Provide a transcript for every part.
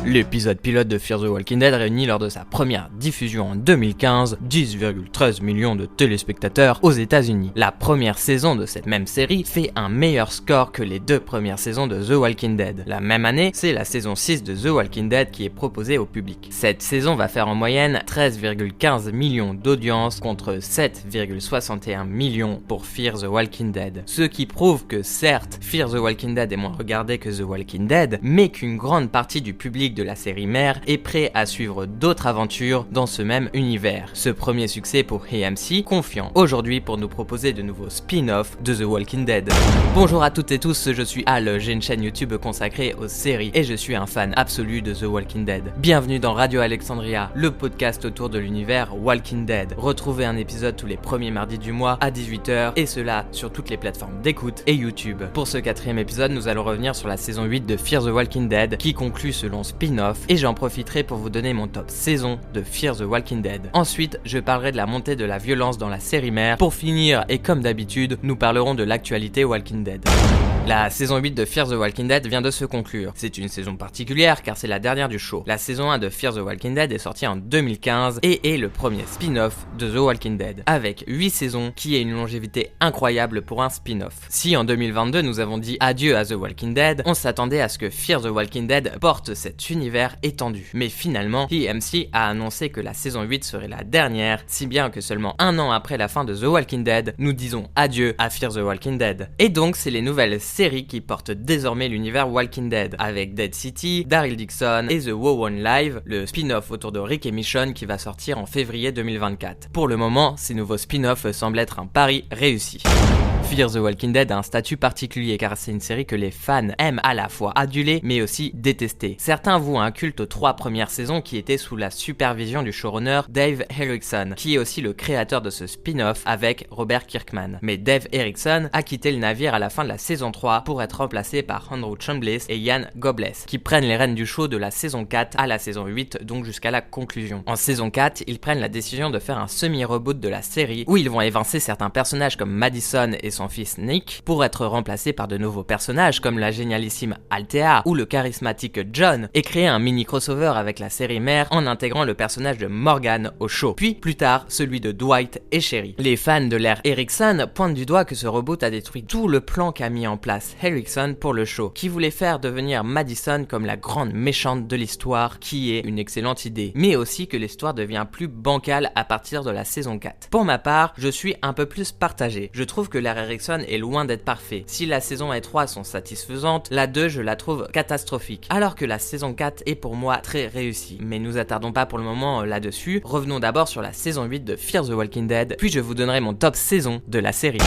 L'épisode pilote de Fear the Walking Dead réunit lors de sa première diffusion en 2015 10,13 millions de téléspectateurs aux États-Unis. La première saison de cette même série fait un meilleur score que les deux premières saisons de The Walking Dead. La même année, c'est la saison 6 de The Walking Dead qui est proposée au public. Cette saison va faire en moyenne 13,15 millions d'audience contre 7,61 millions pour Fear the Walking Dead. Ce qui prouve que certes, Fear the Walking Dead est moins regardé que The Walking Dead, mais qu'une grande partie du public de la série mère est prêt à suivre d'autres aventures dans ce même univers. Ce premier succès pour AMC, confiant aujourd'hui pour nous proposer de nouveaux spin-offs de The Walking Dead. Bonjour à toutes et tous, je suis Al, j'ai une chaîne YouTube consacrée aux séries et je suis un fan absolu de The Walking Dead. Bienvenue dans Radio Alexandria, le podcast autour de l'univers Walking Dead. Retrouvez un épisode tous les premiers mardis du mois à 18h et cela sur toutes les plateformes d'écoute et YouTube. Pour ce quatrième épisode, nous allons revenir sur la saison 8 de Fear the Walking Dead qui conclut selon spin-off et j'en profiterai pour vous donner mon top saison de Fear the Walking Dead. Ensuite, je parlerai de la montée de la violence dans la série mère. Pour finir, et comme d'habitude, nous parlerons de l'actualité Walking Dead. La saison 8 de Fear the Walking Dead vient de se conclure. C'est une saison particulière car c'est la dernière du show. La saison 1 de Fear the Walking Dead est sortie en 2015 et est le premier spin-off de The Walking Dead, avec 8 saisons qui est une longévité incroyable pour un spin-off. Si en 2022 nous avons dit adieu à The Walking Dead, on s'attendait à ce que Fear the Walking Dead porte cet univers étendu. Mais finalement, AMC a annoncé que la saison 8 serait la dernière, si bien que seulement un an après la fin de The Walking Dead, nous disons adieu à Fear the Walking Dead. Et donc c'est les nouvelles série qui porte désormais l'univers Walking Dead, avec Dead City, Daryl Dixon et The WoW One Live, le spin-off autour de Rick et Michonne qui va sortir en février 2024. Pour le moment, ces nouveaux spin-offs semblent être un pari réussi. Fear the Walking Dead a un statut particulier car c'est une série que les fans aiment à la fois aduler mais aussi détester. Certains vouent un culte aux 3 premières saisons qui étaient sous la supervision du showrunner Dave Erickson, qui est aussi le créateur de ce spin-off avec Robert Kirkman. Mais Dave Erickson a quitté le navire à la fin de la saison 3 pour être remplacé par Andrew Chambliss et Ian Gobless, qui prennent les rênes du show de la saison 4 à la saison 8, donc jusqu'à la conclusion. En saison 4, ils prennent la décision de faire un semi-reboot de la série où ils vont évincer certains personnages comme Madison et son fils Nick pour être remplacés par de nouveaux personnages comme la génialissime Althea ou le charismatique John et créer un mini crossover avec la série mère en intégrant le personnage de Morgan au show, puis plus tard celui de Dwight et Sherry. Les fans de l'ère Erickson pointent du doigt que ce reboot a détruit tout le plan qu'a mis en place Erickson pour le show, qui voulait faire devenir Madison comme la grande méchante de l'histoire, qui est une excellente idée, mais aussi que l'histoire devient plus bancale à partir de la saison 4. Pour ma part, je suis un peu plus partagé. Je trouve que l'ère Erickson est loin d'être parfait. Si la saison 1 et 3 sont satisfaisantes, la 2 je la trouve catastrophique, alors que la saison 4 est pour moi très réussie. Mais nous attardons pas pour le moment là-dessus, revenons d'abord sur la saison 8 de Fear the Walking Dead, puis je vous donnerai mon top saison de la série.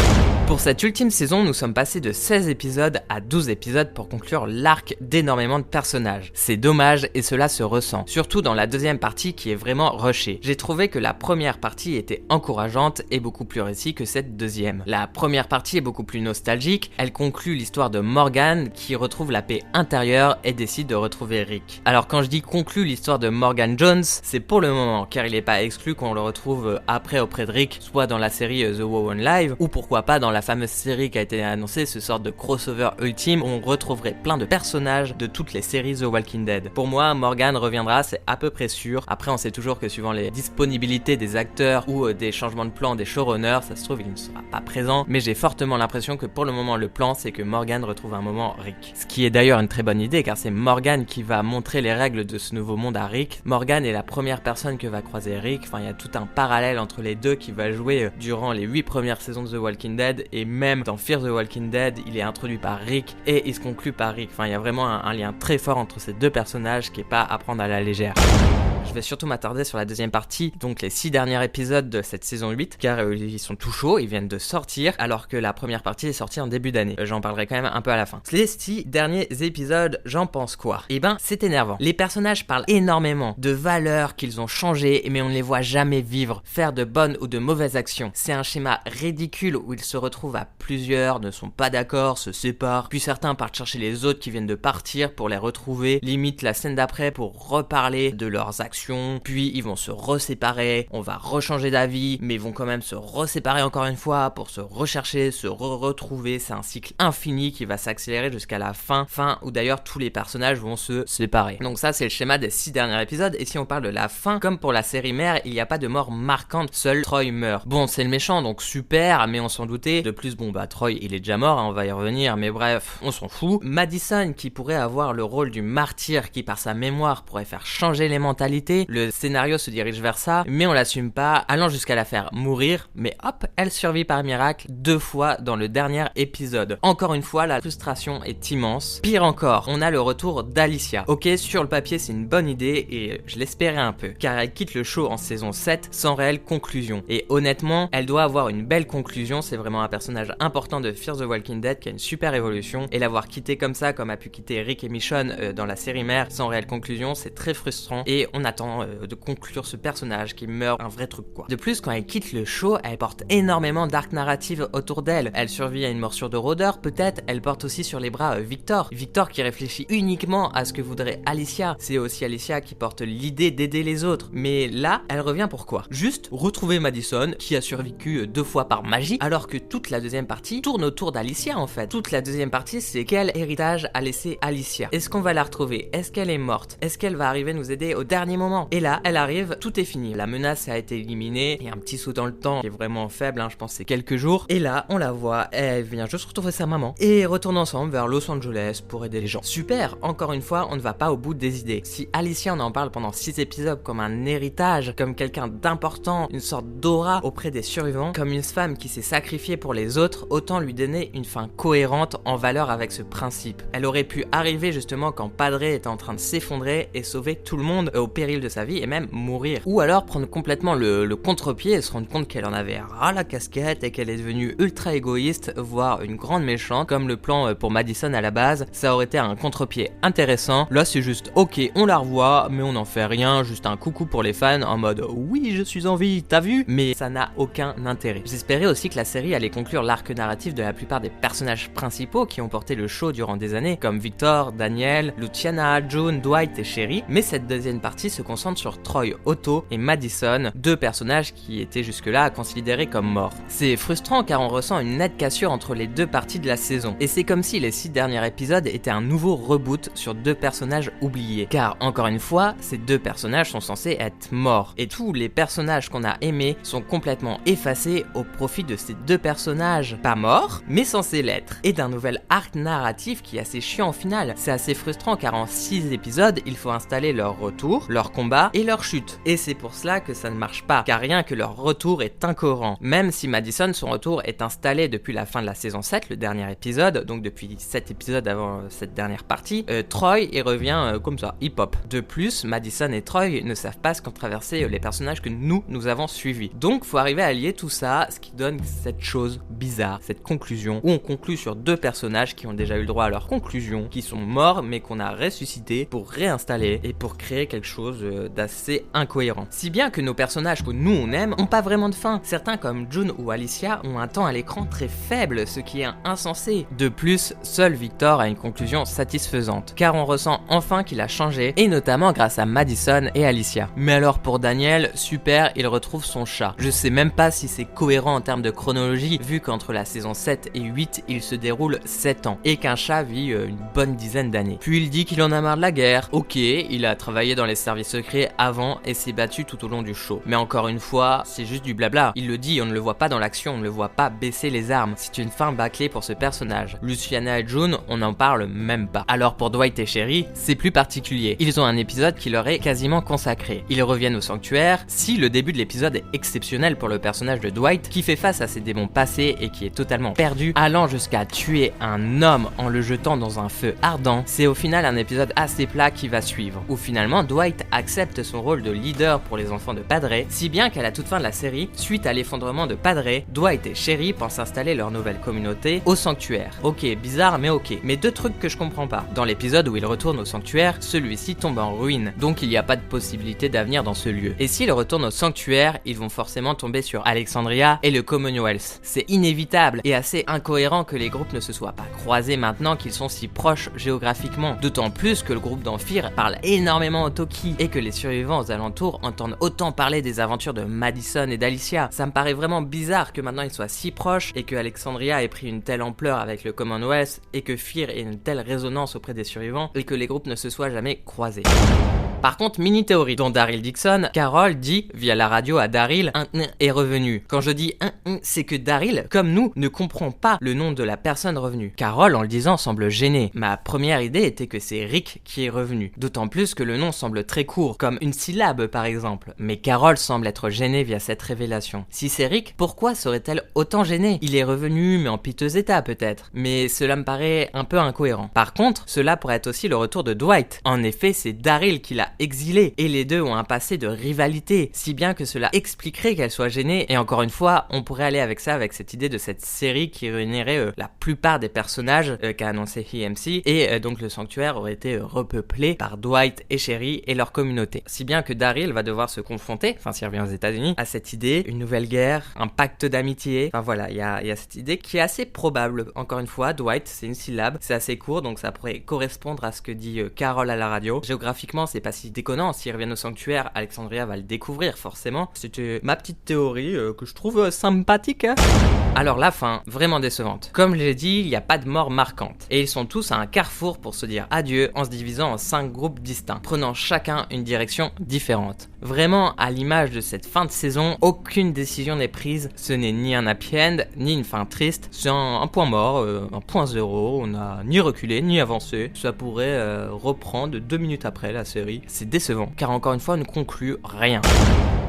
Pour cette ultime saison, nous sommes passés de 16 épisodes à 12 épisodes pour conclure l'arc d'énormément de personnages. C'est dommage et cela se ressent, surtout dans la deuxième partie qui est vraiment rushée. J'ai trouvé que la première partie était encourageante et beaucoup plus réussie que cette deuxième. La première partie est beaucoup plus nostalgique, elle conclut l'histoire de Morgan qui retrouve la paix intérieure et décide de retrouver Rick. Alors quand je dis conclut l'histoire de Morgan Jones, c'est pour le moment car il n'est pas exclu qu'on le retrouve après auprès de Rick, soit dans la série The WoW One Live ou pourquoi pas dans la fameuse série qui a été annoncée, ce sort de crossover ultime où on retrouverait plein de personnages de toutes les séries The Walking Dead. Pour moi, Morgan reviendra, c'est à peu près sûr. Après, on sait toujours que suivant les disponibilités des acteurs ou des changements de plan des showrunners, ça se trouve il ne sera pas présent, mais j'ai fortement l'impression que pour le moment le plan c'est que Morgan retrouve un moment Rick. Ce qui est d'ailleurs une très bonne idée car c'est Morgan qui va montrer les règles de ce nouveau monde à Rick. Morgan est la première personne que va croiser Rick, enfin il y a tout un parallèle entre les deux qui va jouer durant les 8 premières saisons de The Walking Dead et même dans Fear the Walking Dead il est introduit par Rick et il se conclut par Rick. Enfin il y a vraiment un lien très fort entre ces deux personnages qui est pas à prendre à la légère. Je vais surtout m'attarder sur la deuxième partie, donc les 6 derniers épisodes de cette saison 8, car ils sont tout chauds, ils viennent de sortir, alors que la première partie est sortie en début d'année. J'en parlerai quand même un peu à la fin. Les 6 derniers épisodes, j'en pense quoi ? Eh ben, c'est énervant. Les personnages parlent énormément de valeurs qu'ils ont changées, mais on ne les voit jamais vivre, faire de bonnes ou de mauvaises actions. C'est un schéma ridicule où ils se retrouvent à plusieurs, ne sont pas d'accord, se séparent, puis certains partent chercher les autres qui viennent de partir pour les retrouver, limite la scène d'après pour reparler de leurs actions action, puis ils vont se reséparer, on va rechanger d'avis, mais ils vont quand même se reséparer encore une fois pour se rechercher, se retrouver. C'est un cycle infini qui va s'accélérer jusqu'à la fin où d'ailleurs tous les personnages vont se séparer. Donc ça c'est le schéma des 6 derniers épisodes, et si on parle de la fin, comme pour la série mère, il n'y a pas de mort marquante, seul Troy meurt. Bon, c'est le méchant donc super, mais on s'en doutait. De plus, bon bah Troy il est déjà mort, hein, on va y revenir, mais bref, on s'en fout. Madison qui pourrait avoir le rôle du martyr qui par sa mémoire pourrait faire changer les mentalités, le scénario se dirige vers ça, mais on l'assume pas, allant jusqu'à la faire mourir, mais hop, elle survit par miracle 2 fois dans le dernier épisode. Encore une fois, la frustration est immense. Pire encore, on a le retour d'Alicia. Ok, sur le papier c'est une bonne idée et je l'espérais un peu, car elle quitte le show en saison 7 sans réelle conclusion. Et honnêtement, elle doit avoir une belle conclusion, c'est vraiment un personnage important de Fear the Walking Dead qui a une super évolution, et l'avoir quitté comme ça, comme a pu quitter Rick et Michonne dans la série mère sans réelle conclusion, c'est très frustrant, et on attend de conclure ce personnage qui meurt, un vrai truc quoi. De plus, quand elle quitte le show, elle porte énormément d'arc narrative autour d'elle. Elle survit à une morsure de rôdeur, peut-être, elle porte aussi sur les bras Victor qui réfléchit uniquement à ce que voudrait Alicia. C'est aussi Alicia qui porte l'idée d'aider les autres, mais là, elle revient pourquoi? Juste retrouver Madison, qui a survécu 2 fois par magie, alors que toute la deuxième partie tourne autour d'Alicia en fait. Toute la deuxième partie, c'est quel héritage a laissé Alicia? Est-ce qu'on va la retrouver? Est-ce qu'elle est morte? Est-ce qu'elle va arriver nous aider au dernier moment? Et là, elle arrive, tout est fini. La menace a été éliminée, il y a un petit saut dans le temps qui est vraiment faible, hein, je pense que c'est quelques jours. Et là, on la voit, elle vient juste retrouver sa maman et retourne ensemble vers Los Angeles pour aider les gens. Super, encore une fois, on ne va pas au bout des idées. Si Alicia, on en parle pendant 6 épisodes comme un héritage, comme quelqu'un d'important, une sorte d'aura auprès des survivants, comme une femme qui s'est sacrifiée pour les autres, autant lui donner une fin cohérente en valeur avec ce principe. Elle aurait pu arriver justement quand Padre était en train de s'effondrer et sauver tout le monde au péril de sa vie et même mourir. Ou alors prendre complètement le contre-pied et se rendre compte qu'elle en avait ras la casquette et qu'elle est devenue ultra égoïste, voire une grande méchante, comme le plan pour Madison à la base. Ça aurait été un contre-pied intéressant. Là c'est juste ok, on la revoit, mais on n'en fait rien, juste un coucou pour les fans en mode oui je suis en vie, t'as vu? Mais ça n'a aucun intérêt. J'espérais aussi que la série allait conclure l'arc narratif de la plupart des personnages principaux qui ont porté le show durant des années, comme Victor, Daniel, Luciana, June, Dwight et Sherry, mais cette deuxième partie se concentre sur Troy, Otto et Madison, 2 personnages qui étaient jusque-là considérés comme morts. C'est frustrant car on ressent une nette cassure entre les 2 parties de la saison, et c'est comme si les 6 derniers épisodes étaient un nouveau reboot sur 2 personnages oubliés, car encore une fois, ces 2 personnages sont censés être morts, et tous les personnages qu'on a aimés sont complètement effacés au profit de ces 2 personnages pas morts, mais censés l'être, et d'un nouvel arc narratif qui est assez chiant au final. C'est assez frustrant car en 6 épisodes, il faut installer leur retour, leur combat et leur chute, et c'est pour cela que ça ne marche pas, car rien que leur retour est incohérent. Même si Madison, son retour est installé depuis la fin de la saison 7, le dernier épisode, donc depuis 7 épisodes avant cette dernière partie, Troy il revient comme ça, hip-hop. De plus, Madison et Troy ne savent pas ce qu'ont traversé les personnages que nous avons suivis. Donc faut arriver à lier tout ça, ce qui donne cette chose bizarre, cette conclusion, où on conclut sur 2 personnages qui ont déjà eu le droit à leur conclusion, qui sont morts mais qu'on a ressuscité pour réinstaller et pour créer quelque chose d'assez incohérent. Si bien que nos personnages que nous on aime ont pas vraiment de fin. Certains comme June ou Alicia ont un temps à l'écran très faible, ce qui est insensé. De plus, seul Victor a une conclusion satisfaisante, car on ressent enfin qu'il a changé, et notamment grâce à Madison et Alicia. Mais alors pour Daniel, super, il retrouve son chat. Je sais même pas si c'est cohérent en termes de chronologie, vu qu'entre la saison 7 et 8, il se déroule 7 ans, et qu'un chat vit une bonne dizaine d'années. Puis il dit qu'il en a marre de la guerre. Ok, il a travaillé dans les services secrets avant et s'est battu tout au long du show. Mais encore une fois, c'est juste du blabla. Il le dit, on ne le voit pas dans l'action, on ne le voit pas baisser les armes. C'est une fin bâclée pour ce personnage. Luciana et June, on n'en parle même pas. Alors pour Dwight et Sherry, c'est plus particulier. Ils ont un épisode qui leur est quasiment consacré. Ils reviennent au sanctuaire. Si le début de l'épisode est exceptionnel pour le personnage de Dwight, qui fait face à ses démons passés et qui est totalement perdu, allant jusqu'à tuer un homme en le jetant dans un feu ardent, c'est au final un épisode assez plat qui va suivre, où finalement Dwight accepte son rôle de leader pour les enfants de Padre, si bien qu'à la toute fin de la série, suite à l'effondrement de Padre, Dwight et Sherry pensent installer leur nouvelle communauté au sanctuaire. Ok, bizarre mais ok. Mais 2 trucs que je comprends pas. Dans l'épisode où ils retournent au sanctuaire, celui-ci tombe en ruine, donc il n'y a pas de possibilité d'avenir dans ce lieu. Et s'ils retournent au sanctuaire, ils vont forcément tomber sur Alexandria et le Commonwealth. C'est inévitable et assez incohérent que les groupes ne se soient pas croisés maintenant qu'ils sont si proches géographiquement. D'autant plus que le groupe d'Amphir parle énormément au Toki et que les survivants aux alentours entendent autant parler des aventures de Madison et d'Alicia. Ça me paraît vraiment bizarre que maintenant ils soient si proches et que Alexandria ait pris une telle ampleur avec le Commonwealth et que Fear ait une telle résonance auprès des survivants et que les groupes ne se soient jamais croisés. Par contre, mini théorie dont Daryl Dixon, Carol dit via la radio à Daryl est revenu. Quand je dis c'est que Daryl, comme nous, ne comprend pas le nom de la personne revenue. Carol, en le disant, semble gênée. Ma première idée était que c'est Rick qui est revenu. D'autant plus que le nom semble très court, comme une syllabe par exemple. Mais Carol semble être gênée via cette révélation. Si c'est Rick, pourquoi serait-elle autant gênée? Il est revenu, mais en piteux état peut-être. Mais cela me paraît un peu incohérent. Par contre, cela pourrait être aussi le retour de Dwight. En effet, c'est Daryl qui l'a exilé, et les deux ont un passé de rivalité, si bien que cela expliquerait qu'elle soit gênée, et encore une fois, on pourrait aller avec ça, avec cette idée de cette série qui réunirait la plupart des personnages qu'a annoncé EMC, et donc le sanctuaire aurait été repeuplé par Dwight et Sherry et leur communauté. Si bien que Daryl va devoir se confronter, enfin s'il revient aux États-Unis, à cette idée, une nouvelle guerre, un pacte d'amitié, enfin voilà, il y a cette idée qui est assez probable. Encore une fois, Dwight, c'est une syllabe, c'est assez court, donc ça pourrait correspondre à ce que dit Carol à la radio. Géographiquement, c'est pas si déconnant, s'ils reviennent au sanctuaire, Alexandria va le découvrir forcément. C'était ma petite théorie que je trouve sympathique. Alors la fin, vraiment décevante. Comme je l'ai dit, il n'y a pas de mort marquante. Et ils sont tous à un carrefour pour se dire adieu en se divisant en 5 groupes distincts, prenant chacun une direction différente. Vraiment, à l'image de cette fin de saison, aucune décision n'est prise. Ce n'est ni un happy end, ni une fin triste. C'est un point mort, un point zéro. On n'a ni reculé, ni avancé. Ça pourrait reprendre 2 minutes après la série. C'est décevant, car encore une fois, on ne conclut rien.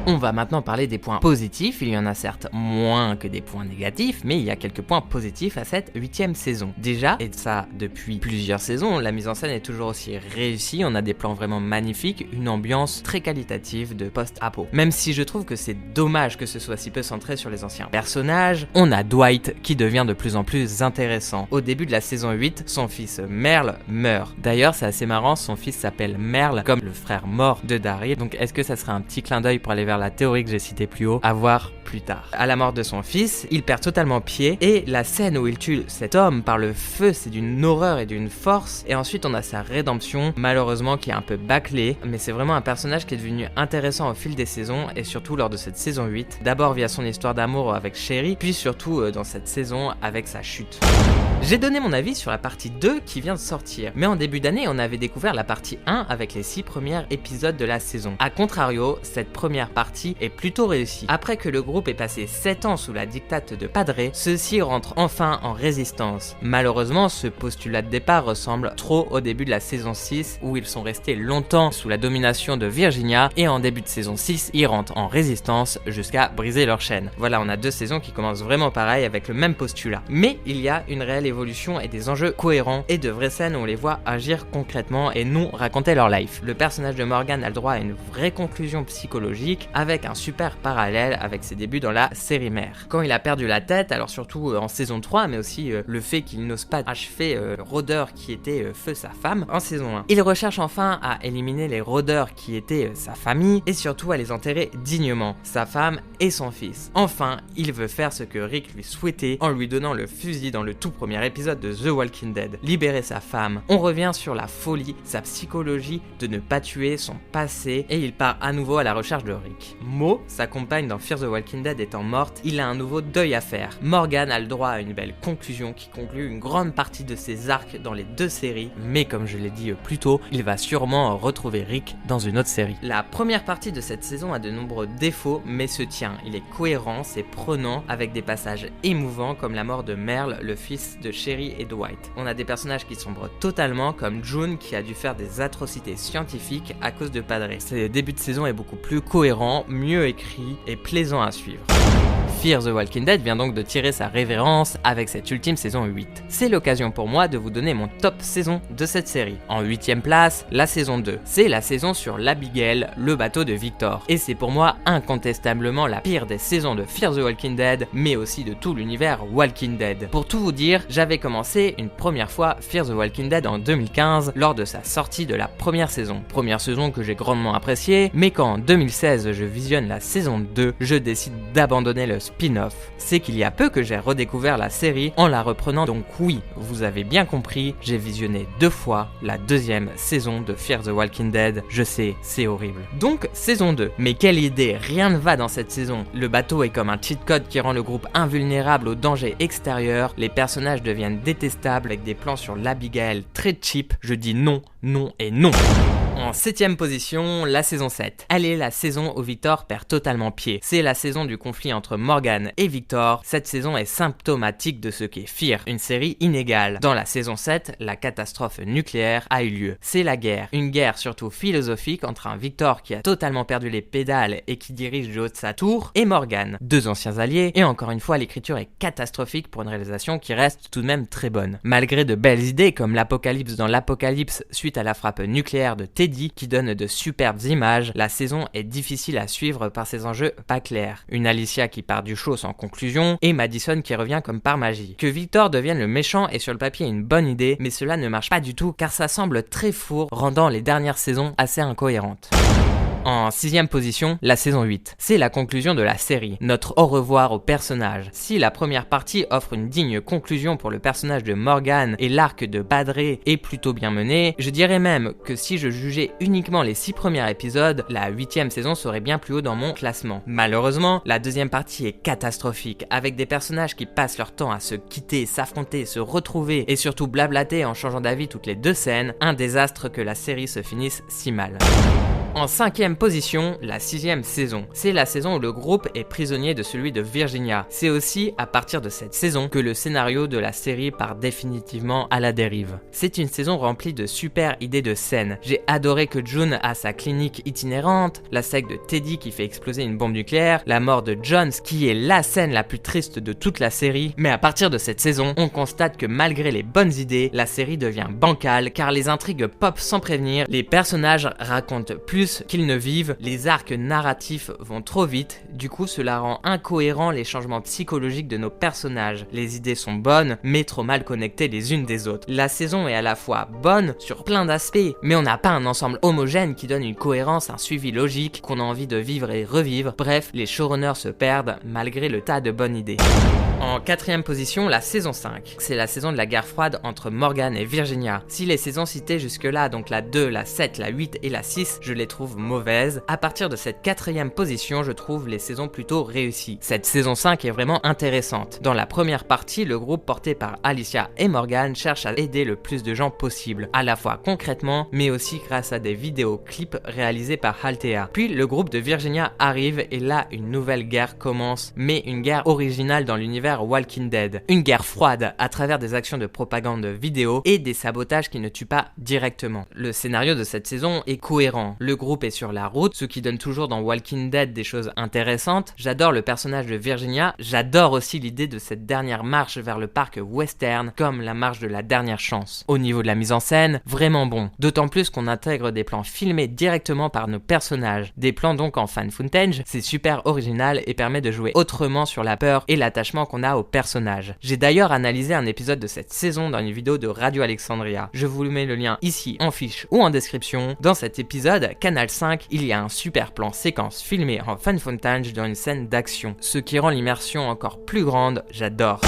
On va maintenant parler des points positifs. Il y en a certes moins que des points négatifs, mais il y a quelques points positifs à cette 8e saison. Déjà, et ça depuis plusieurs saisons, la mise en scène est toujours aussi réussie. On a des plans vraiment magnifiques, une ambiance très qualitative de post-apo. Même si je trouve que c'est dommage que ce soit si peu centré sur les anciens personnages, on a Dwight qui devient de plus en plus intéressant. Au début de la saison 8, son fils Merle meurt. D'ailleurs, c'est assez marrant, son fils s'appelle Merle, comme le frère mort de Daryl. Donc est-ce que ça serait un petit clin d'œil pour aller vers la théorie que j'ai citée plus haut, à voir plus tard. À la mort de son fils, il perd totalement pied et la scène où il tue cet homme par le feu, c'est d'une horreur et d'une force. Et ensuite on a sa rédemption, malheureusement qui est un peu bâclée, mais c'est vraiment un personnage qui est devenu intéressant au fil des saisons et surtout lors de cette saison 8. D'abord via son histoire d'amour avec Sherry, puis surtout dans cette saison avec sa chute. J'ai donné mon avis sur la partie 2 qui vient de sortir, mais en début d'année on avait découvert la partie 1 avec les 6 premiers épisodes de la saison. A contrario, cette première partie est plutôt réussie. Après que le groupe ait passé 7 ans sous la dictate de Padre, ceux-ci rentrent enfin en résistance. Malheureusement, ce postulat de départ ressemble trop au début de la saison 6 où ils sont restés longtemps sous la domination de Virginia et en début de saison 6, ils rentrent en résistance jusqu'à briser leur chaîne. Voilà, on a 2 saisons qui commencent vraiment pareil avec le même postulat. Mais il y a une réelle évolution et des enjeux cohérents et de vraies scènes où on les voit agir concrètement et non raconter leur life. Le personnage de Morgan a le droit à une vraie conclusion psychologique avec un super parallèle avec ses débuts dans la série mère. Quand il a perdu la tête, alors surtout en saison 3, mais aussi le fait qu'il n'ose pas achever le rôdeur qui était Feu sa femme en saison 1. Il recherche enfin à éliminer les rôdeurs qui étaient sa famille et surtout à les enterrer dignement, sa femme et son fils. Enfin, il veut faire ce que Rick lui souhaitait en lui donnant le fusil dans le tout premier épisode de The Walking Dead, libérer sa femme. On revient sur la folie, sa psychologie de ne pas tuer, son passé, et il part à nouveau à la recherche de Rick. Mo, sa compagne dans Fear the Walking Dead étant morte, il a un nouveau deuil à faire. Morgan a le droit à une belle conclusion qui conclut une grande partie de ses arcs dans les 2 séries, mais comme je l'ai dit plus tôt, il va sûrement retrouver Rick dans une autre série. La première partie de cette saison a de nombreux défauts, mais se tient. Il est cohérent, c'est prenant, avec des passages émouvants comme la mort de Merle, le fils de Sherry et Dwight. On a des personnages qui sombrent totalement, comme June qui a dû faire des atrocités scientifiques à cause de Padre. Ce début de saison est beaucoup plus cohérent, mieux écrit et plaisant à suivre. Fear the Walking Dead vient donc de tirer sa révérence avec cette ultime saison 8. C'est l'occasion pour moi de vous donner mon top saison de cette série. En 8ème place, la saison 2. C'est la saison sur l'Abigail, le bateau de Victor. Et c'est pour moi incontestablement la pire des saisons de Fear the Walking Dead, mais aussi de tout l'univers Walking Dead. Pour tout vous dire, j'avais commencé une première fois Fear the Walking Dead en 2015 lors de sa sortie de la première saison. Première saison que j'ai grandement appréciée, mais quand en 2016 je visionne la saison 2, je décide d'abandonner le spin-off. C'est qu'il y a peu que j'ai redécouvert la série en la reprenant, donc oui, vous avez bien compris, j'ai visionné 2 fois la 2e saison de Fear the Walking Dead. Je sais, c'est horrible. Donc, saison 2. Mais quelle idée, rien ne va dans cette saison. Le bateau est comme un cheat code qui rend le groupe invulnérable aux dangers extérieurs, les personnages deviennent détestables avec des plans sur l'Abigail très cheap. Je dis non, non et non. En 7ème position, la saison 7. Elle est la saison où Victor perd totalement pied. C'est la saison du conflit entre Morgan et Victor. Cette saison est symptomatique de ce qu'est Fear, une série inégale. Dans la saison 7, la catastrophe nucléaire a eu lieu. C'est la guerre. Une guerre surtout philosophique entre un Victor qui a totalement perdu les pédales et qui dirige du haut de sa tour, et Morgan. 2 anciens alliés, et encore une fois, l'écriture est catastrophique pour une réalisation qui reste tout de même très bonne. Malgré de belles idées comme l'apocalypse dans l'apocalypse suite à la frappe nucléaire de Teddy, qui donne de superbes images, la saison est difficile à suivre par ses enjeux pas clairs. Une Alicia qui part du show sans conclusion, et Madison qui revient comme par magie. Que Victor devienne le méchant est sur le papier une bonne idée, mais cela ne marche pas du tout car ça semble très fourre, rendant les dernières saisons assez incohérentes. En 6ème position, la saison 8. C'est la conclusion de la série, notre au revoir au personnage. Si la première partie offre une digne conclusion pour le personnage de Morgan et l'arc de Padre est plutôt bien mené, je dirais même que si je jugeais uniquement les 6 premiers épisodes, la 8ème saison serait bien plus haut dans mon classement. Malheureusement, la 2e partie est catastrophique, avec des personnages qui passent leur temps à se quitter, s'affronter, se retrouver et surtout blablater en changeant d'avis toutes les 2 scènes, un désastre que la série se finisse si mal. En 5ème position, la 6ème saison. C'est la saison où le groupe est prisonnier de celui de Virginia. C'est aussi à partir de cette saison que le scénario de la série part définitivement à la dérive. C'est une saison remplie de super idées de scènes. J'ai adoré que June a sa clinique itinérante, la secte de Teddy qui fait exploser une bombe nucléaire, la mort de Jones qui est la scène la plus triste de toute la série. Mais à partir de cette saison, on constate que malgré les bonnes idées, la série devient bancale car les intrigues pop sans prévenir, les personnages racontent plus qu'ils ne vivent, les arcs narratifs vont trop vite, du coup cela rend incohérent les changements psychologiques de nos personnages. Les idées sont bonnes, mais trop mal connectées les unes des autres. La saison est à la fois bonne sur plein d'aspects, mais on n'a pas un ensemble homogène qui donne une cohérence, un suivi logique qu'on a envie de vivre et revivre. Bref, les showrunners se perdent malgré le tas de bonnes idées. En 4ème position, la saison 5. C'est la saison de la guerre froide entre Morgan et Virginia. Si les saisons citées jusque-là, donc la 2, la 7, la 8 et la 6, je les trouve mauvaises, à partir de cette 4ème position, je trouve les saisons plutôt réussies. Cette saison 5 est vraiment intéressante. Dans la première partie, le groupe porté par Alicia et Morgan cherche à aider le plus de gens possible, à la fois concrètement, mais aussi grâce à des vidéoclips réalisés par Altea. Puis le groupe de Virginia arrive et là, une nouvelle guerre commence, mais une guerre originale dans l'univers Walking Dead. Une guerre froide à travers des actions de propagande vidéo et des sabotages qui ne tuent pas directement. Le scénario de cette saison est cohérent. Le groupe est sur la route, ce qui donne toujours dans Walking Dead des choses intéressantes. J'adore le personnage de Virginia, j'adore aussi l'idée de cette dernière marche vers le parc western, comme la marche de la dernière chance. Au niveau de la mise en scène, vraiment bon. D'autant plus qu'on intègre des plans filmés directement par nos personnages. Des plans donc en fan footage, c'est super original et permet de jouer autrement sur la peur et l'attachement qu'on a au personnage. J'ai d'ailleurs analysé un épisode de cette saison dans une vidéo de Radio Alexandria. Je vous mets le lien ici en fiche ou en description. Dans cet épisode, Canal 5, il y a un super plan séquence filmé en fan footage dans une scène d'action, ce qui rend l'immersion encore plus grande, j'adore.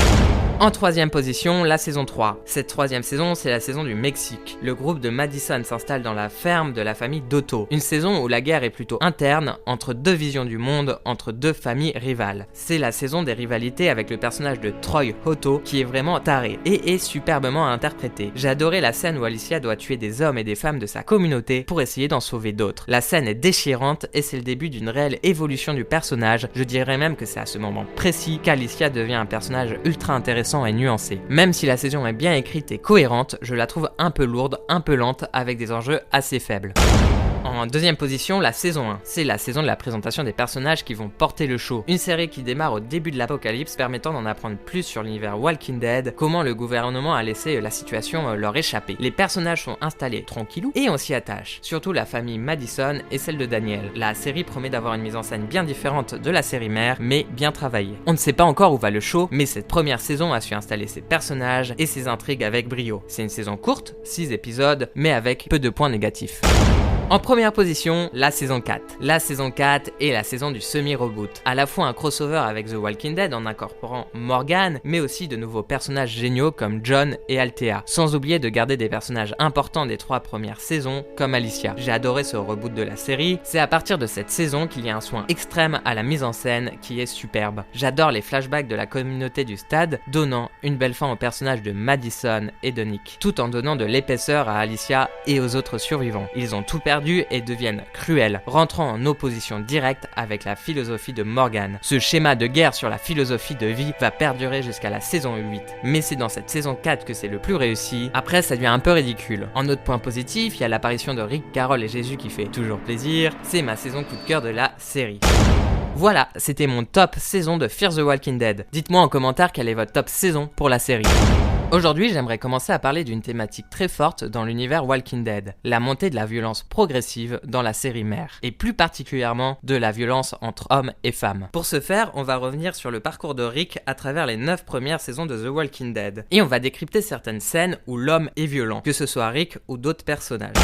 En 3ème position, la saison 3. Cette 3ème saison, c'est la saison du Mexique. Le groupe de Madison s'installe dans la ferme de la famille Dotto. Une saison où la guerre est plutôt interne, entre 2 visions du monde, entre 2 familles rivales. C'est la saison des rivalités avec le personnage de Troy Otto, qui est vraiment taré, et est superbement interprété. J'ai adoré la scène où Alicia doit tuer des hommes et des femmes de sa communauté pour essayer d'en sauver d'autres. La scène est déchirante, et c'est le début d'une réelle évolution du personnage. Je dirais même que c'est à ce moment précis qu'Alicia devient un personnage ultra intéressant et nuancé. Même si la saison est bien écrite et cohérente, je la trouve un peu lourde, un peu lente, avec des enjeux assez faibles. En 2ème position, la saison 1. C'est la saison de la présentation des personnages qui vont porter le show. Une série qui démarre au début de l'apocalypse, permettant d'en apprendre plus sur l'univers Walking Dead, comment le gouvernement a laissé la situation leur échapper. Les personnages sont installés tranquillou et on s'y attache. Surtout la famille Madison et celle de Daniel. La série promet d'avoir une mise en scène bien différente de la série mère, mais bien travaillée. On ne sait pas encore où va le show, mais cette première saison a su installer ses personnages et ses intrigues avec brio. C'est une saison courte, 6 épisodes, mais avec peu de points négatifs. En première position, la saison 4. La saison 4 est la saison du semi-reboot. À la fois un crossover avec The Walking Dead en incorporant Morgan, mais aussi de nouveaux personnages géniaux comme John et Althea. Sans oublier de garder des personnages importants des 3 premières saisons, comme Alicia. J'ai adoré ce reboot de la série. C'est à partir de cette saison qu'il y a un soin extrême à la mise en scène qui est superbe. J'adore les flashbacks de la communauté du stade, donnant une belle fin aux personnages de Madison et de Nick, tout en donnant de l'épaisseur à Alicia et aux autres survivants. Ils ont tout perdu et deviennent cruels, rentrant en opposition directe avec la philosophie de Morgan. Ce schéma de guerre sur la philosophie de vie va perdurer jusqu'à la saison 8, mais c'est dans cette saison 4 que c'est le plus réussi. Après, ça devient un peu ridicule. En autre point positif, il y a l'apparition de Rick, Carol et Jésus qui fait toujours plaisir. C'est ma saison coup de cœur de la série. Voilà, c'était mon top saison de Fear the Walking Dead. Dites-moi en commentaire quelle est votre top saison pour la série. Aujourd'hui, j'aimerais commencer à parler d'une thématique très forte dans l'univers Walking Dead, la montée de la violence progressive dans la série mère, et plus particulièrement de la violence entre hommes et femmes. Pour ce faire, on va revenir sur le parcours de Rick à travers les 9 premières saisons de The Walking Dead, et on va décrypter certaines scènes où l'homme est violent, que ce soit Rick ou d'autres personnages.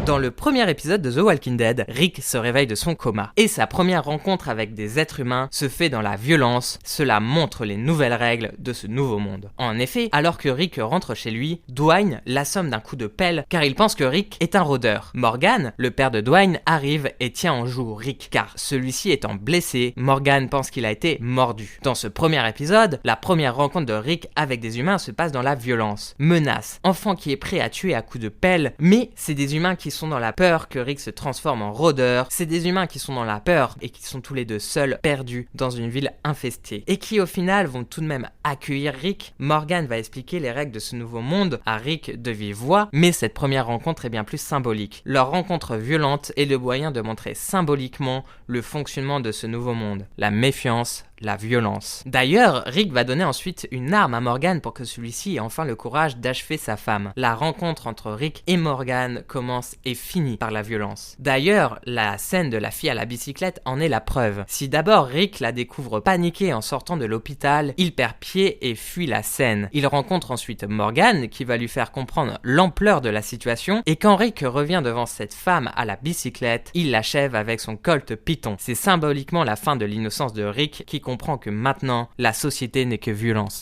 Dans le premier épisode de The Walking Dead, Rick se réveille de son coma, et sa première rencontre avec des êtres humains se fait dans la violence. Cela montre les nouvelles règles de ce nouveau monde. En effet, alors que Rick rentre chez lui, Dwayne l'assomme d'un coup de pelle car il pense que Rick est un rôdeur. Morgan, le père de Dwayne, arrive et tient en joue Rick car celui-ci étant blessé, Morgan pense qu'il a été mordu. Dans ce premier épisode, la première rencontre de Rick avec des humains se passe dans la violence. Menace, enfant qui est prêt à tuer à coups de pelle, mais c'est des humains qui sont dans la peur que Rick se transforme en rôdeur, c'est des humains qui sont dans la peur et qui sont tous les deux seuls, perdus dans une ville infestée, et qui au final vont tout de même accueillir Rick. Morgan va expliquer les règles de ce nouveau monde à Rick de vive voix, mais cette première rencontre est bien plus symbolique. Leur rencontre violente est le moyen de montrer symboliquement le fonctionnement de ce nouveau monde, la méfiance, la violence. D'ailleurs, Rick va donner ensuite une arme à Morgan pour que celui-ci ait enfin le courage d'achever sa femme. La rencontre entre Rick et Morgan commence et finit par la violence. D'ailleurs, la scène de la fille à la bicyclette en est la preuve. Si d'abord Rick la découvre paniquée en sortant de l'hôpital, il perd pied et fuit la scène. Il rencontre ensuite Morgan qui va lui faire comprendre l'ampleur de la situation, et quand Rick revient devant cette femme à la bicyclette, il l'achève avec son Colt Python. C'est symboliquement la fin de l'innocence de Rick qui comprend que maintenant, la société n'est que violence.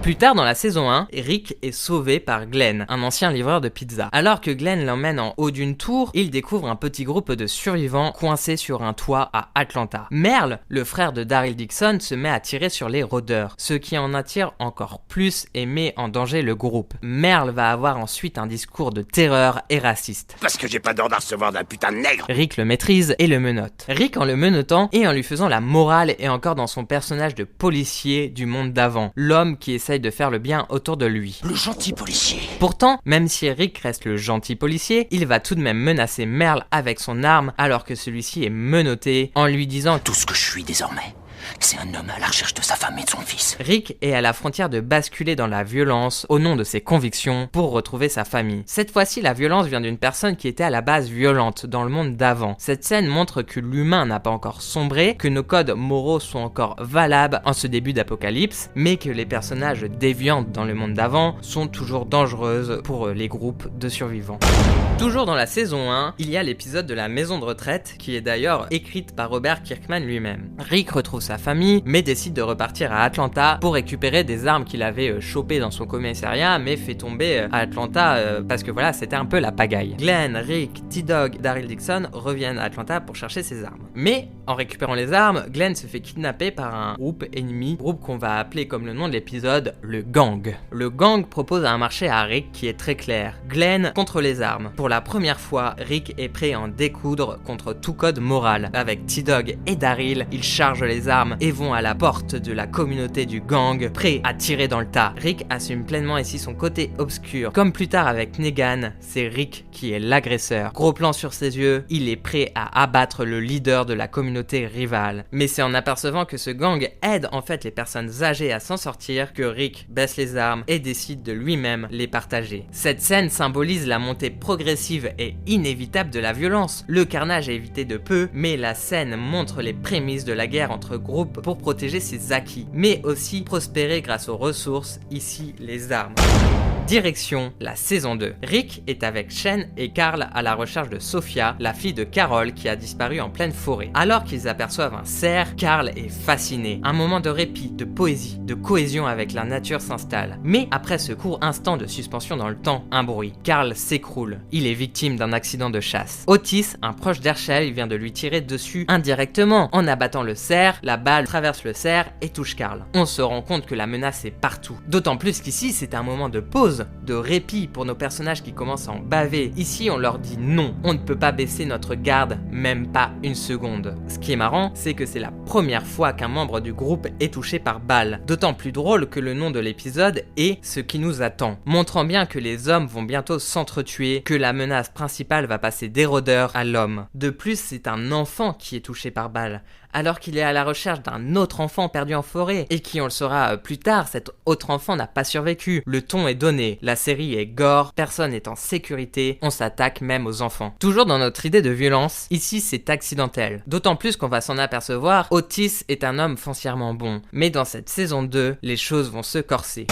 Plus tard dans la saison 1, Rick est sauvé par Glenn, un ancien livreur de pizza. Alors que Glenn l'emmène en haut d'une tour, il découvre un petit groupe de survivants coincés sur un toit à Atlanta. Merle, le frère de Daryl Dixon, se met à tirer sur les rôdeurs, ce qui en attire encore plus et met en danger le groupe. Merle va avoir ensuite un discours de terreur et raciste. Parce que j'ai pas d'ordre à recevoir d'un putain de nègre. Rick le maîtrise et le menotte. Rick en le menottant et en lui faisant la morale est encore dans son personnage de policier du monde d'avant, l'homme qui essaye de faire le bien autour de lui. Le gentil policier. Pourtant, même si Rick reste le gentil policier, il va tout de même menacer Merle avec son arme alors que celui-ci est menotté en lui disant tout ce que je suis désormais. C'est un homme à la recherche de sa femme et de son fils. Rick est à la frontière de basculer dans la violence au nom de ses convictions pour retrouver sa famille. Cette fois-ci, la violence vient d'une personne qui était à la base violente dans le monde d'avant. Cette scène montre que l'humain n'a pas encore sombré, que nos codes moraux sont encore valables en ce début d'apocalypse, mais que les personnages déviants dans le monde d'avant sont toujours dangereuses pour les groupes de survivants. Toujours dans la saison 1, il y a l'épisode de la maison de retraite qui est d'ailleurs écrite par Robert Kirkman lui-même. Rick retrouve sa famille, mais décide de repartir à Atlanta pour récupérer des armes qu'il avait chopées dans son commissariat, mais fait tomber à Atlanta parce que voilà, c'était un peu la pagaille. Glenn, Rick, T-Dog, Daryl Dixon reviennent à Atlanta pour chercher ses armes. Mais en récupérant les armes, Glenn se fait kidnapper par un groupe ennemi, groupe qu'on va appeler comme le nom de l'épisode, le gang. Le gang propose un marché à Rick qui est très clair. Glenn contre les armes. Pour la première fois, Rick est prêt à en découdre contre tout code moral. Avec T-Dog et Daryl, ils chargent les armes et vont à la porte de la communauté du gang, prêts à tirer dans le tas. Rick assume pleinement ici son côté obscur. Comme plus tard avec Negan, c'est Rick qui est l'agresseur. Gros plan sur ses yeux, il est prêt à abattre le leader de la communauté rivale. Mais c'est en apercevant que ce gang aide en fait les personnes âgées à s'en sortir que Rick baisse les armes et décide de lui-même les partager. Cette scène symbolise la montée progressive et inévitable de la violence. Le carnage est évité de peu, mais la scène montre les prémices de la guerre entre groupes pour protéger ses acquis, mais aussi prospérer grâce aux ressources, ici les armes. Direction la saison 2. Rick est avec Shane et Carl à la recherche de Sophia, la fille de Carol qui a disparu en pleine forêt. Alors qu'ils aperçoivent un cerf, Carl est fasciné. Un moment de répit, de poésie, de cohésion avec la nature s'installe. Mais après ce court instant de suspension dans le temps, un bruit. Carl s'écroule. Il est victime d'un accident de chasse. Otis, un proche d'Herschel, vient de lui tirer dessus indirectement. En abattant le cerf, la balle traverse le cerf et touche Carl. On se rend compte que la menace est partout. D'autant plus qu'ici, c'est un moment de pause, de répit pour nos personnages qui commencent à en baver. Ici, on leur dit non. On ne peut pas baisser notre garde, même pas une seconde. Ce qui est marrant, c'est que c'est la première fois qu'un membre du groupe est touché par balle. D'autant plus drôle que le nom de l'épisode est Ce qui nous attend, montrant bien que les hommes vont bientôt s'entretuer, que la menace principale va passer des rôdeurs à l'homme. De plus, c'est un enfant qui est touché par balle, alors qu'il est à la recherche d'un autre enfant perdu en forêt, et qui, on le saura plus tard, cet autre enfant n'a pas survécu. Le ton est donné, la série est gore, personne n'est en sécurité, on s'attaque même aux enfants. Toujours dans notre idée de violence, ici c'est accidentel. D'autant plus qu'on va s'en apercevoir, Otis est un homme foncièrement bon, mais dans cette saison 2, les choses vont se corser.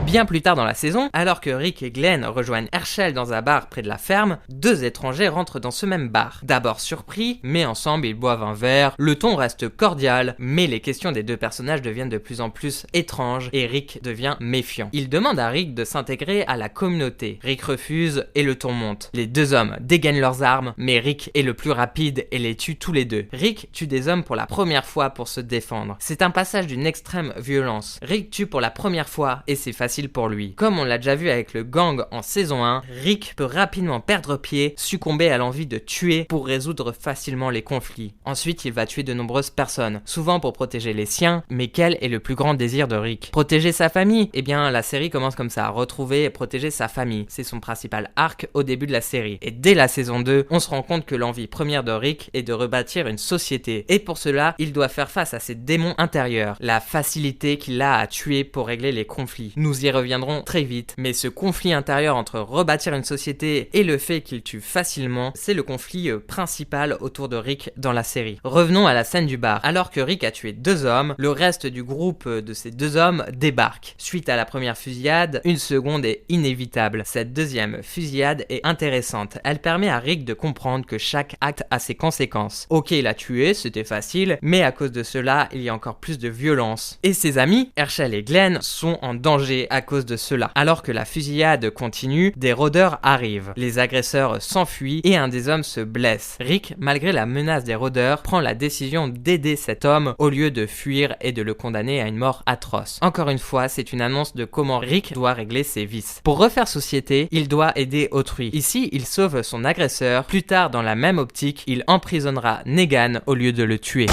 Bien plus tard dans la saison, alors que Rick et Glenn rejoignent Herschel dans un bar près de la ferme, deux étrangers rentrent dans ce même bar. D'abord surpris, mais ensemble ils boivent un verre, le ton reste cordial, mais les questions des deux personnages deviennent de plus en plus étranges et Rick devient méfiant. Il demande à Rick de s'intégrer à la communauté. Rick refuse et le ton monte. Les deux hommes dégainent leurs armes, mais Rick est le plus rapide et les tue tous les deux. Rick tue des hommes pour la première fois pour se défendre. C'est un passage d'une extrême violence. Rick tue pour la première fois et c'est facile pour lui. Comme on l'a déjà vu avec le gang en saison 1, Rick peut rapidement perdre pied, succomber à l'envie de tuer pour résoudre facilement les conflits. Ensuite, il va tuer de nombreuses personnes, souvent pour protéger les siens, mais quel est le plus grand désir de Rick? Protéger sa famille? Eh bien, la série commence comme ça, retrouver et protéger sa famille. C'est son principal arc au début de la série. Et dès la saison 2, on se rend compte que l'envie première de Rick est de rebâtir une société. Et pour cela, il doit faire face à ses démons intérieurs, la facilité qu'il a à tuer pour régler les conflits. Nous y reviendrons très vite, mais ce conflit intérieur entre rebâtir une société et le fait qu'il tue facilement, c'est le conflit principal autour de Rick dans la série. Revenons à la scène du bar. Alors que Rick a tué deux hommes, le reste du groupe de ces deux hommes débarque. Suite à la première fusillade, une seconde est inévitable. Cette deuxième fusillade est intéressante. Elle permet à Rick de comprendre que chaque acte a ses conséquences. Ok, il a tué, c'était facile, mais à cause de cela, il y a encore plus de violence. Et ses amis, Herschel et Glenn, sont en danger à cause de cela. Alors que la fusillade continue, des rôdeurs arrivent. Les agresseurs s'enfuient et un des hommes se blesse. Rick, malgré la menace des rôdeurs, prend la décision d'aider cet homme au lieu de fuir et de le condamner à une mort atroce. Encore une fois, c'est une annonce de comment Rick doit régler ses vices. Pour refaire société, il doit aider autrui. Ici, il sauve son agresseur. Plus tard, dans la même optique, il emprisonnera Negan au lieu de le tuer.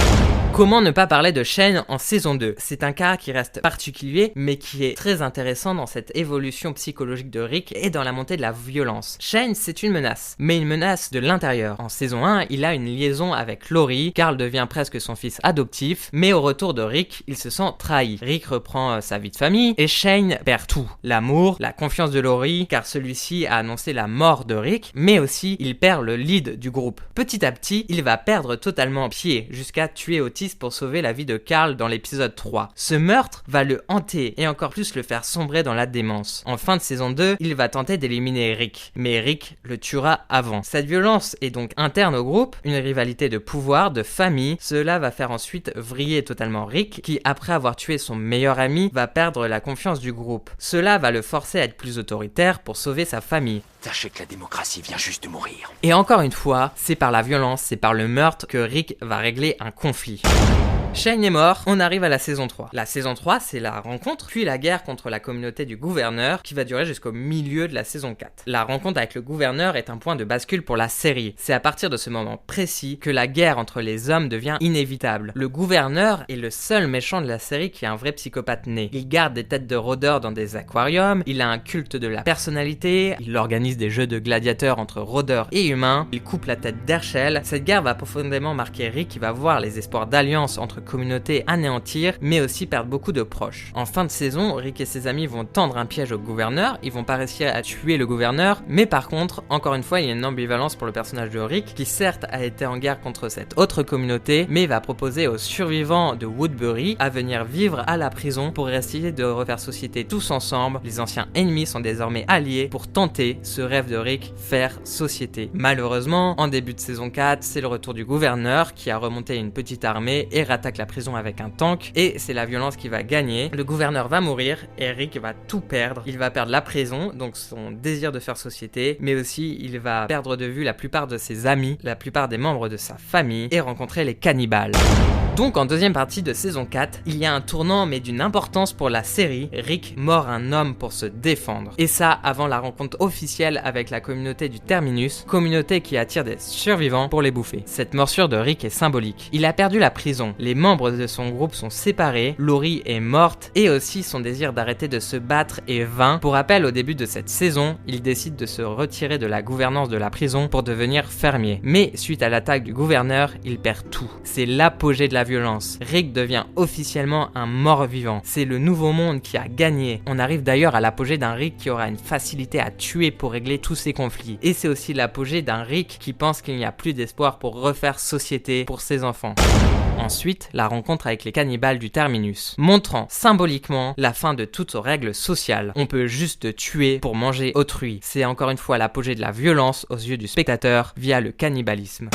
Comment ne pas parler de Shane en saison 2? C'est un cas qui reste particulier, mais qui est très intéressant dans cette évolution psychologique de Rick et dans la montée de la violence. Shane, c'est une menace, mais une menace de l'intérieur. En saison 1, il a une liaison avec Laurie, Carl devient presque son fils adoptif, mais au retour de Rick, il se sent trahi. Rick reprend sa vie de famille, et Shane perd tout. L'amour, la confiance de Laurie, car celui-ci a annoncé la mort de Rick, mais aussi, il perd le lead du groupe. Petit à petit, il va perdre totalement pied, jusqu'à tuer Otis pour sauver la vie de Carl dans l'épisode 3. Ce meurtre va le hanter et encore plus le faire sombrer dans la démence. En fin de saison 2, il va tenter d'éliminer Rick, mais Rick le tuera avant. Cette violence est donc interne au groupe, une rivalité de pouvoir, de famille. Cela va faire ensuite vriller totalement Rick, qui après avoir tué son meilleur ami, va perdre la confiance du groupe. Cela va le forcer à être plus autoritaire pour sauver sa famille. Sachez que la démocratie vient juste de mourir. Et encore une fois, c'est par la violence, c'est par le meurtre que Rick va régler un conflit. Shane est mort, on arrive à la saison 3. La saison 3, c'est la rencontre, puis la guerre contre la communauté du gouverneur, qui va durer jusqu'au milieu de la saison 4. La rencontre avec le gouverneur est un point de bascule pour la série. C'est à partir de ce moment précis que la guerre entre les hommes devient inévitable. Le gouverneur est le seul méchant de la série qui est un vrai psychopathe né. Il garde des têtes de rôdeurs dans des aquariums, il a un culte de la personnalité, il organise des jeux de gladiateurs entre rôdeurs et humains, il coupe la tête d'Herschel. Cette guerre va profondément marquer Rick qui va voir les espoirs d'alliance entre communauté anéantir, mais aussi perdre beaucoup de proches. En fin de saison, Rick et ses amis vont tendre un piège au gouverneur, ils vont pas réussir à tuer le gouverneur, mais par contre, encore une fois, il y a une ambivalence pour le personnage de Rick, qui certes a été en guerre contre cette autre communauté, mais va proposer aux survivants de Woodbury à venir vivre à la prison pour essayer de refaire société tous ensemble. Les anciens ennemis sont désormais alliés pour tenter ce rêve de Rick, faire société. Malheureusement, en début de saison 4, c'est le retour du gouverneur qui a remonté une petite armée et rattaque la prison avec un tank, et c'est la violence qui va gagner. Le gouverneur va mourir et Rick va tout perdre. Il va perdre la prison, donc son désir de faire société, mais aussi il va perdre de vue la plupart de ses amis, la plupart des membres de sa famille, et rencontrer les cannibales. Donc en deuxième partie de saison 4, il y a un tournant mais d'une importance pour la série. Rick mord un homme pour se défendre. Et ça avant la rencontre officielle avec la communauté du Terminus, communauté qui attire des survivants pour les bouffer. Cette morsure de Rick est symbolique. Il a perdu la prison, les membres de son groupe sont séparés, Laurie est morte et aussi son désir d'arrêter de se battre est vain. Pour rappel, au début de cette saison, il décide de se retirer de la gouvernance de la prison pour devenir fermier. Mais suite à l'attaque du gouverneur, il perd tout. C'est l'apogée de la violence. Rick devient officiellement un mort-vivant. C'est le nouveau monde qui a gagné. On arrive d'ailleurs à l'apogée d'un Rick qui aura une facilité à tuer pour régler tous ses conflits. Et c'est aussi l'apogée d'un Rick qui pense qu'il n'y a plus d'espoir pour refaire société pour ses enfants. Ensuite, la rencontre avec les cannibales du Terminus, montrant symboliquement la fin de toutes règles sociales. On peut juste tuer pour manger autrui. C'est encore une fois l'apogée de la violence aux yeux du spectateur via le cannibalisme.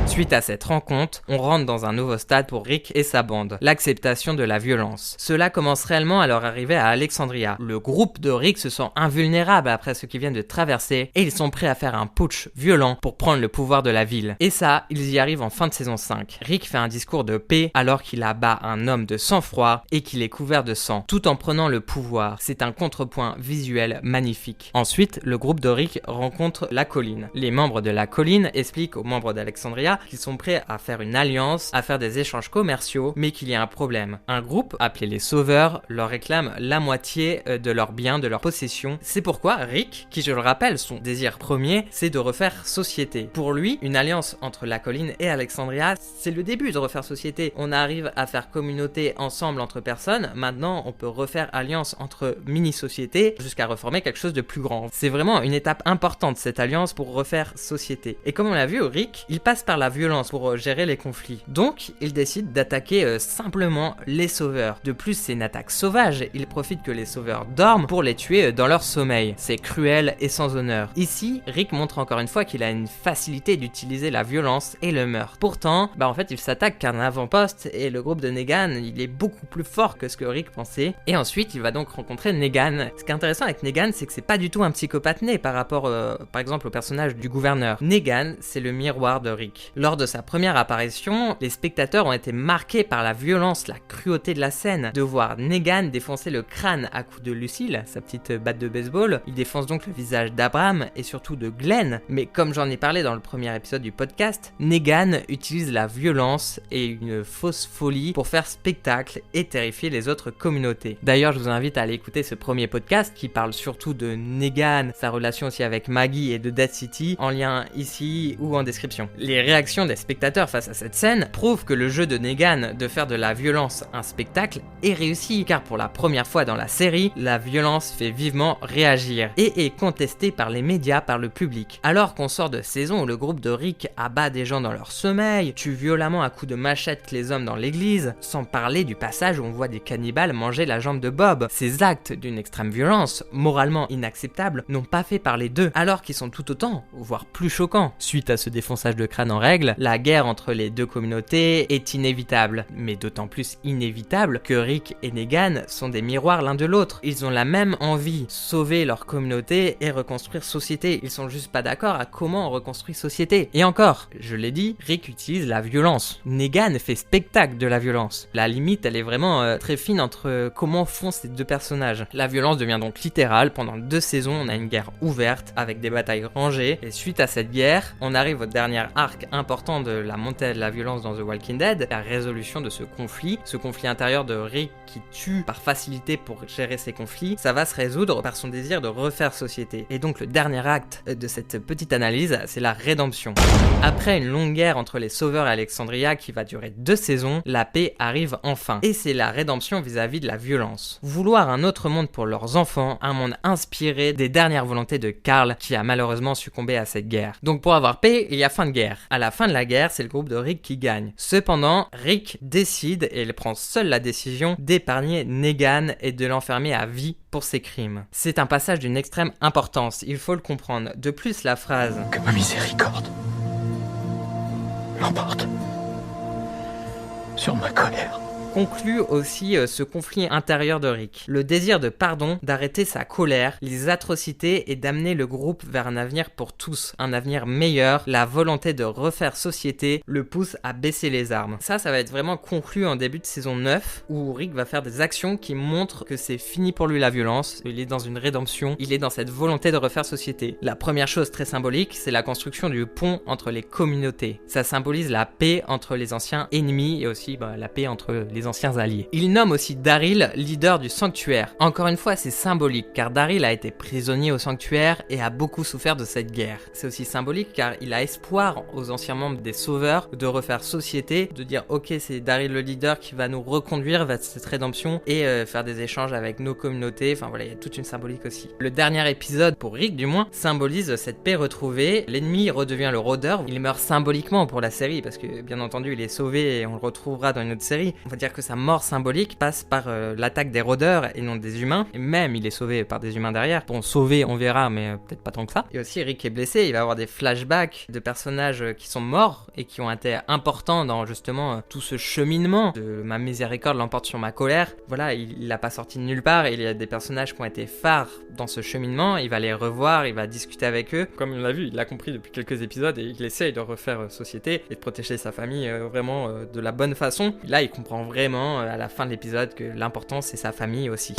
Suite à cette rencontre, on rentre dans un nouveau stade pour Rick et sa bande, l'acceptation de la violence. Cela commence réellement à leur arrivée à Alexandria. Le groupe de Rick se sent invulnérable après ce qu'ils viennent de traverser et ils sont prêts à faire un putsch violent pour prendre le pouvoir de la ville. Et ça, ils y arrivent en fin de saison 5. Rick fait un discours de paix alors qu'il abat un homme de sang-froid et qu'il est couvert de sang, tout en prenant le pouvoir. C'est un contrepoint visuel magnifique. Ensuite, le groupe de Rick rencontre la colline. Les membres de la colline expliquent aux membres d'Alexandria qu'ils sont prêts à faire une alliance, à faire des échanges commerciaux, mais qu'il y a un problème. Un groupe, appelé les Sauveurs, leur réclame la moitié de leurs biens, de leurs possessions. C'est pourquoi Rick, qui je le rappelle, son désir premier, c'est de refaire société. Pour lui, une alliance entre la colline et Alexandria, c'est le début de refaire société. On arrive à faire communauté ensemble entre personnes, maintenant on peut refaire alliance entre mini-sociétés jusqu'à reformer quelque chose de plus grand. C'est vraiment une étape importante cette alliance pour refaire société. Et comme on l'a vu, Rick, il passe par la violence pour gérer les conflits. Donc, il décide d'attaquer simplement les Sauveurs. De plus, c'est une attaque sauvage. Il profite que les Sauveurs dorment pour les tuer dans leur sommeil. C'est cruel et sans honneur. Ici, Rick montre encore une fois qu'il a une facilité d'utiliser la violence et le meurtre. Pourtant, en fait, il s'attaque qu'à un avant-poste et le groupe de Negan, il est beaucoup plus fort que ce que Rick pensait. Et ensuite, il va donc rencontrer Negan. Ce qui est intéressant avec Negan, c'est que c'est pas du tout un psychopathe né par rapport, par exemple, au personnage du gouverneur. Negan, c'est le miroir de Rick. Lors de sa première apparition, les spectateurs ont été marqués par la violence, la cruauté de la scène. De voir Negan défoncer le crâne à coups de Lucille, sa petite batte de baseball, il défonce donc le visage d'Abraham et surtout de Glenn. Mais comme j'en ai parlé dans le premier épisode du podcast, Negan utilise la violence et une fausse folie pour faire spectacle et terrifier les autres communautés. D'ailleurs, je vous invite à aller écouter ce premier podcast qui parle surtout de Negan, sa relation aussi avec Maggie et de Dead City, en lien ici ou en description. Les réactions des spectateurs face à cette scène prouvent que le jeu de Negan de faire de la violence un spectacle est réussi, car pour la première fois dans la série, la violence fait vivement réagir et est contestée par les médias, par le public. Alors qu'on sort de saison où le groupe de Rick abat des gens dans leur sommeil, tue violemment à coups de machette les hommes dans l'église, sans parler du passage où on voit des cannibales manger la jambe de Bob. Ces actes d'une extrême violence, moralement inacceptables, n'ont pas fait parler d'eux, alors qu'ils sont tout autant, voire plus choquants. Suite à ce défonçage de crâne en règle, la guerre entre les deux communautés est inévitable, mais d'autant plus inévitable que Rick et Negan sont des miroirs l'un de l'autre. Ils ont la même envie, sauver leur communauté et reconstruire société. Ils sont juste pas d'accord à comment on reconstruit société. Et encore, je l'ai dit, Rick utilise la violence. Negan fait spectacle de la violence. La limite, elle est vraiment très fine entre comment font ces deux personnages. La violence devient donc littérale. Pendant 2 saisons, on a une guerre ouverte avec des batailles rangées. Et suite à cette guerre, on arrive au dernier arc important de la montée de la violence dans The Walking Dead, la résolution de ce conflit intérieur de Rick qui tue par facilité pour gérer ses conflits, ça va se résoudre par son désir de refaire société. Et donc le dernier acte de cette petite analyse, c'est la rédemption. Après une longue guerre entre les Sauveurs et Alexandria qui va durer 2 saisons, la paix arrive enfin. Et c'est la rédemption vis-à-vis de la violence. Vouloir un autre monde pour leurs enfants, un monde inspiré des dernières volontés de Carl qui a malheureusement succombé à cette guerre. Donc pour avoir paix, il y a fin de guerre. À la fin de la guerre, c'est le groupe de Rick qui gagne. Cependant, Rick décide, et il prend seul la décision, d'épargner Negan et de l'enfermer à vie pour ses crimes. C'est un passage d'une extrême importance, il faut le comprendre. De plus, la phrase « Que ma miséricorde l'emporte sur ma colère ». conclut aussi ce conflit intérieur de Rick. Le désir de pardon, d'arrêter sa colère, les atrocités et d'amener le groupe vers un avenir pour tous, un avenir meilleur, la volonté de refaire société le pousse à baisser les armes. Ça va être vraiment conclu en début de saison 9 où Rick va faire des actions qui montrent que c'est fini pour lui la violence, il est dans une rédemption, il est dans cette volonté de refaire société. La première chose très symbolique, c'est la construction du pont entre les communautés. Ça symbolise la paix entre les anciens ennemis et aussi la paix entre les anciens alliés. Il nomme aussi Daryl leader du sanctuaire. Encore une fois, c'est symbolique car Daryl a été prisonnier au sanctuaire et a beaucoup souffert de cette guerre. C'est aussi symbolique car il a espoir aux anciens membres des Sauveurs de refaire société, de dire ok, c'est Daryl le leader qui va nous reconduire vers cette rédemption et faire des échanges avec nos communautés. Enfin voilà, il y a toute une symbolique aussi. Le dernier épisode, pour Rick du moins, symbolise cette paix retrouvée. L'ennemi redevient le rôdeur. Il meurt symboliquement pour la série parce que bien entendu il est sauvé et on le retrouvera dans une autre série. On va dire que sa mort symbolique passe par l'attaque des rôdeurs et non des humains. Et même il est sauvé par des humains derrière. Bon, sauvé on verra, mais peut-être pas tant que ça. Et aussi Rick est blessé, il va avoir des flashbacks de personnages qui sont morts et qui ont été importants dans justement tout ce cheminement de ma miséricorde l'emporte sur ma colère. Voilà, il l'a pas sorti de nulle part et il y a des personnages qui ont été phares dans ce cheminement. Il va les revoir, il va discuter avec eux. Comme on l'a vu, il l'a compris depuis quelques épisodes et il essaye de refaire société et de protéger sa famille vraiment de la bonne façon. Là, il comprend vraiment à la fin de l'épisode que l'important c'est sa famille aussi.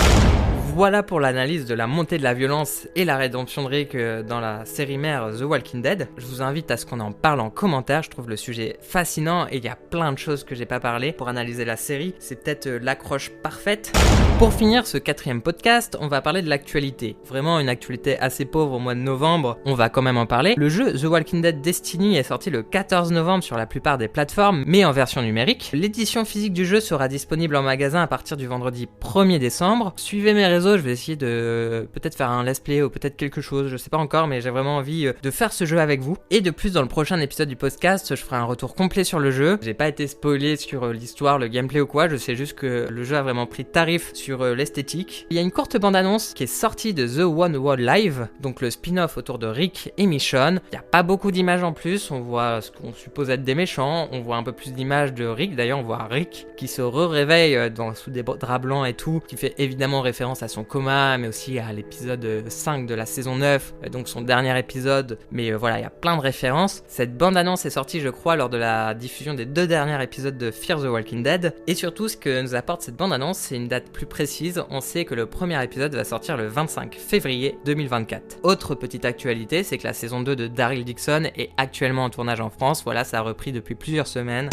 Voilà pour l'analyse de la montée de la violence et la rédemption de Rick dans la série mère The Walking Dead. Je vous invite à ce qu'on en parle en commentaire, je trouve le sujet fascinant et il y a plein de choses que j'ai pas parlé pour analyser la série, c'est peut-être l'accroche parfaite. Pour finir ce 4e podcast, on va parler de l'actualité. Vraiment une actualité assez pauvre au mois de novembre, on va quand même en parler. Le jeu The Walking Dead Destiny est sorti le 14 novembre sur la plupart des plateformes, mais en version numérique. L'édition physique du jeu sera disponible en magasin à partir du vendredi 1er décembre. Suivez mes réseaux, je vais essayer de peut-être faire un let's play ou peut-être quelque chose, je sais pas encore, mais j'ai vraiment envie de faire ce jeu avec vous. Et de plus, dans le prochain épisode du podcast, je ferai un retour complet sur le jeu. J'ai pas été spoilé sur l'histoire, le gameplay ou quoi, je sais juste que le jeu a vraiment pris tarif sur l'esthétique. Il y a une courte bande-annonce qui est sortie de The One World Live, donc le spin-off autour de Rick et Michonne. Il y a pas beaucoup d'images en plus, on voit ce qu'on suppose être des méchants, on voit un peu plus d'images de Rick, d'ailleurs on voit Rick qui se réveille sous des draps blancs et tout, qui fait évidemment référence à son coma, mais aussi à l'épisode 5 de la saison 9, donc son dernier épisode, mais voilà, il y a plein de références. Cette bande-annonce est sortie, je crois, lors de la diffusion des 2 derniers épisodes de Fear the Walking Dead, et surtout, ce que nous apporte cette bande-annonce, c'est une date plus précise. On sait que le premier épisode va sortir le 25 février 2024. Autre petite actualité, c'est que la saison 2 de Daryl Dixon est actuellement en tournage en France, voilà, ça a repris depuis plusieurs semaines.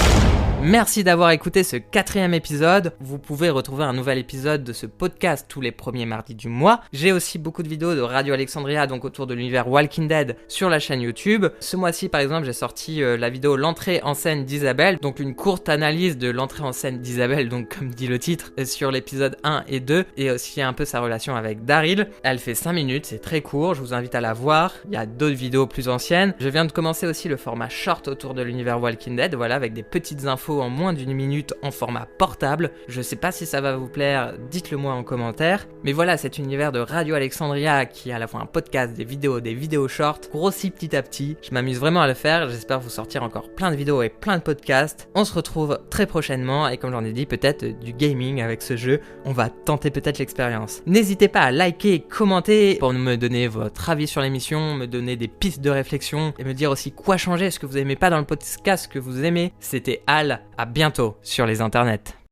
Merci d'avoir écouté ce 4e épisode. Vous pouvez retrouver un nouvel épisode de ce podcast tous les premiers mardis du mois. J'ai aussi beaucoup de vidéos de Radio Alexandria, donc autour de l'univers Walking Dead, sur la chaîne YouTube. Ce mois-ci, par exemple, j'ai sorti la vidéo L'entrée en scène d'Isabelle, donc une courte analyse de l'entrée en scène d'Isabelle, donc comme dit le titre, sur l'épisode 1 et 2, et aussi un peu sa relation avec Daryl. Elle fait 5 minutes, c'est très court, je vous invite à la voir. Il y a d'autres vidéos plus anciennes. Je viens de commencer aussi le format short autour de l'univers Walking Dead, voilà, avec des petites infos en moins d'1 minute en format portable. Je sais pas si ça va vous plaire, dites-le moi en commentaire. Mais voilà, cet univers de Radio Alexandria qui est à la fois un podcast, des vidéos short, grossit petit à petit. Je m'amuse vraiment à le faire, j'espère vous sortir encore plein de vidéos et plein de podcasts. On se retrouve très prochainement et comme j'en ai dit, peut-être du gaming avec ce jeu. On va tenter peut-être l'expérience. N'hésitez pas à liker et commenter pour me donner votre avis sur l'émission, me donner des pistes de réflexion et me dire aussi quoi changer, ce que vous aimez pas dans le podcast, ce que vous aimez. C'était Al, à bientôt sur les internets.